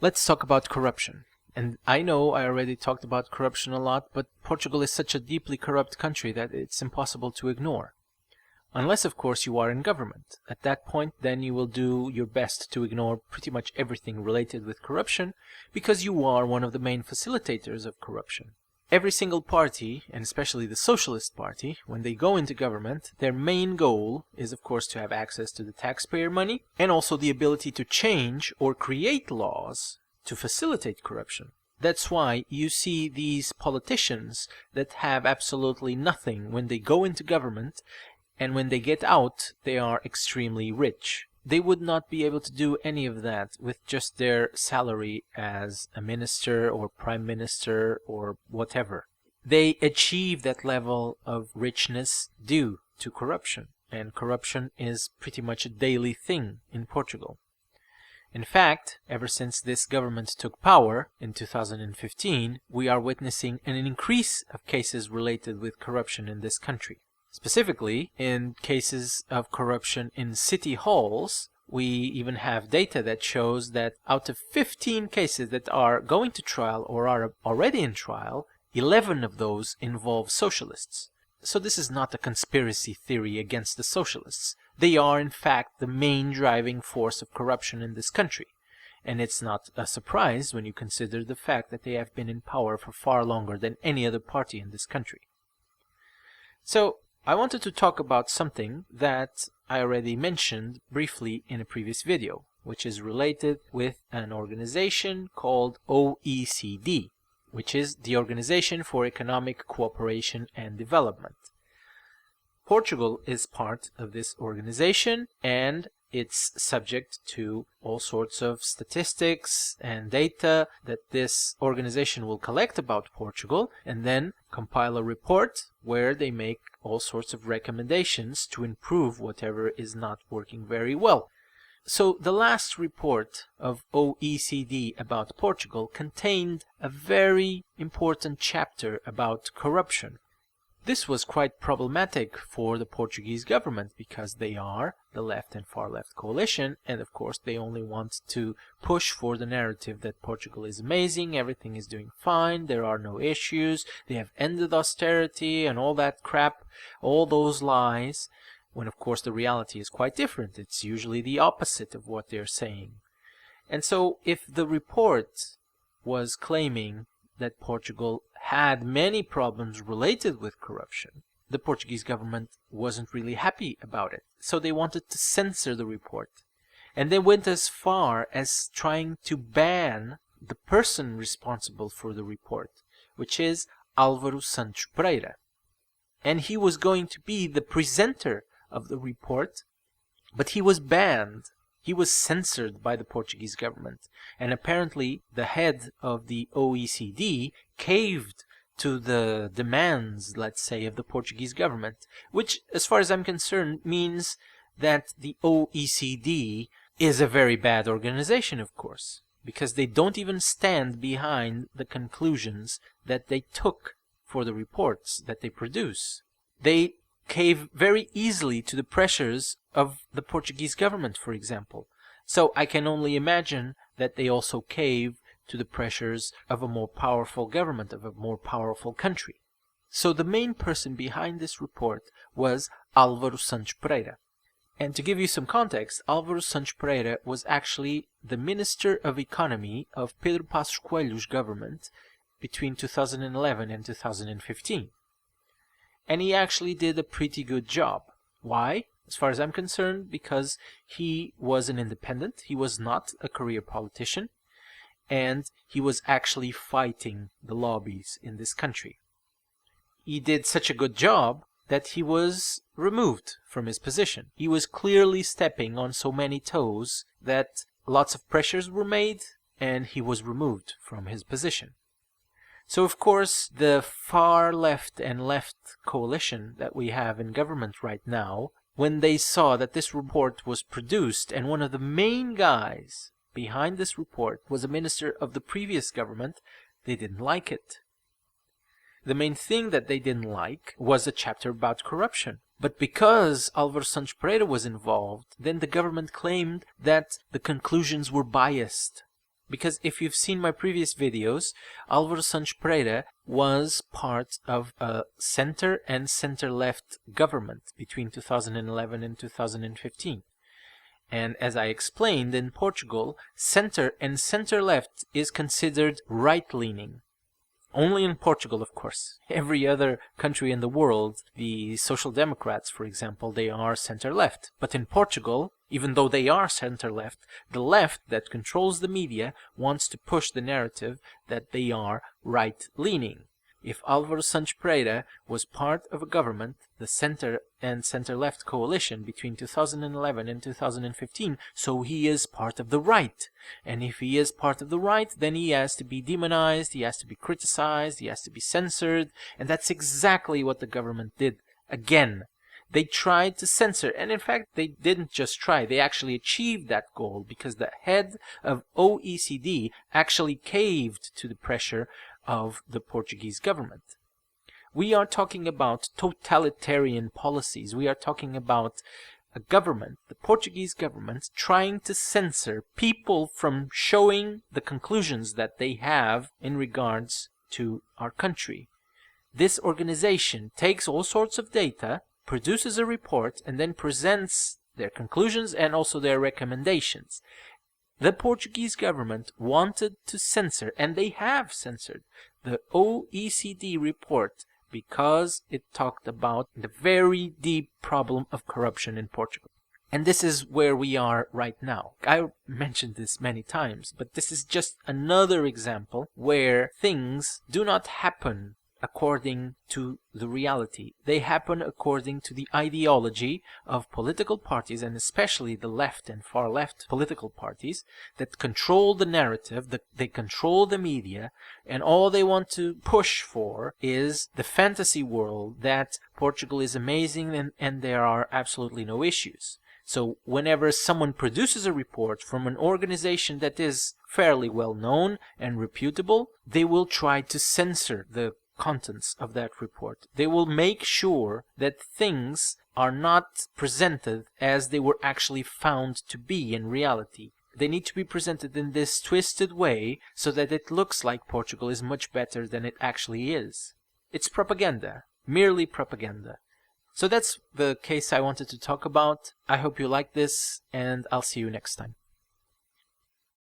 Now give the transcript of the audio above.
Let's talk about corruption. And I know I already talked about corruption a lot, but Portugal is such a deeply corrupt country that it's impossible to ignore. Unless, of course, you are in government. At that point, then you will do your best to ignore pretty much everything related with corruption, because you are one of the main facilitators of corruption. Every single party, and especially the Socialist Party, when they go into government, their main goal is, of course, to have access to the taxpayer money, and also the ability to change or create laws to facilitate corruption. That's why you see these politicians that have absolutely nothing when they go into government, and when they get out, they are extremely rich. They would not be able to do any of that with just their salary as a minister or prime minister or whatever. They achieve that level of richness due to corruption, and corruption is pretty much a daily thing in Portugal. In fact, ever since this government took power in 2015, we are witnessing an increase of cases related with corruption in this country. Specifically, in cases of corruption in city halls, we even have data that shows that out of 15 cases that are going to trial or are already in trial, 11 of those involve socialists. So this is not a conspiracy theory against the socialists. They are, in fact, the main driving force of corruption in this country. And it's not a surprise when you consider the fact that they have been in power for far longer than any other party in this country. So, I wanted to talk about something that I already mentioned briefly in a previous video, which is related with an organization called OECD, which is the Organization for Economic Cooperation and Development. Portugal is part of this organization, and it's subject to all sorts of statistics and data that this organization will collect about Portugal and then compile a report where they make all sorts of recommendations to improve whatever is not working very well. So the last report of OECD about Portugal contained a very important chapter about corruption. This was quite problematic for the Portuguese government because they are the left and far left coalition, and of course they only want to push for the narrative that Portugal is amazing, everything is doing fine, there are no issues, they have ended austerity and all that crap, all those lies, when of course the reality is quite different. It's usually the opposite of what they're saying. And so if the report was claiming that Portugal had many problems related with corruption, the Portuguese government wasn't really happy about it. So they wanted to censor the report. And they went as far as trying to ban the person responsible for the report, which is Álvaro Santos Pereira. And he was going to be the presenter of the report, but he was banned. He was censored by the Portuguese government, and apparently the head of the OECD caved to the demands, let's say, of the Portuguese government, which, as far as I'm concerned, means that the OECD is a very bad organization, of course, because they don't even stand behind the conclusions that they took for the reports that they produce. They cave very easily to the pressures of the Portuguese government, for example. So I can only imagine that they also cave to the pressures of a more powerful government, of a more powerful country. So the main person behind this report was Álvaro Santos Pereira. And to give you some context, Álvaro Santos Pereira was actually the Minister of Economy of Pedro Passos Coelho's government between 2011 and 2015. And he actually did a pretty good job. Why? As far as I'm concerned, because he was an independent, he was not a career politician, and he was actually fighting the lobbies in this country. He did such a good job that he was removed from his position. He was clearly stepping on so many toes that lots of pressures were made, and he was removed from his position. So, of course, the far left and left coalition that we have in government right now, when they saw that this report was produced and one of the main guys behind this report was a minister of the previous government, they didn't like it. The main thing that they didn't like was a chapter about corruption. But because Álvaro Santos Pereira was involved, then the government claimed that the conclusions were biased. Because if you've seen my previous videos, Álvaro Santos Pereira was part of a center and center-left government between 2011 and 2015. And as I explained, in Portugal, center and center-left is considered right-leaning. Only in Portugal, of course. Every other country in the world, the Social Democrats, for example, they are center-left. But in Portugal, even though they are center-left, the left that controls the media wants to push the narrative that they are right-leaning. If Álvaro Santos Pereira was part of a government, the center and center-left coalition between 2011 and 2015, so he is part of the right. And if he is part of the right, then he has to be demonized, he has to be criticized, he has to be censored, and that's exactly what the government did. Again, they tried to censor, and in fact they didn't just try, they actually achieved that goal, because the head of OECD actually caved to the pressure of the Portuguese government. We are talking about totalitarian policies. We are talking about a government, the Portuguese government, trying to censor people from showing the conclusions that they have in regards to our country. This organization takes all sorts of data, produces a report, and then presents their conclusions and also their recommendations. The Portuguese government wanted to censor, and they have censored, the OECD report because it talked about the very deep problem of corruption in Portugal. And this is where we are right now. I mentioned this many times, but this is just another example where things do not happen according to the reality. They happen according to the ideology of political parties, and especially the left and far left political parties that control the narrative, that they control the media, and all they want to push for is the fantasy world that Portugal is amazing and there are absolutely no issues. So whenever someone produces a report from an organization that is fairly well known and reputable, they will try to censor the contents of that report. They will make sure that things are not presented as they were actually found to be in reality. They need to be presented in this twisted way so that it looks like Portugal is much better than it actually is. It's propaganda, merely propaganda. So that's the case I wanted to talk about. I hope you like this, and I'll see you next time.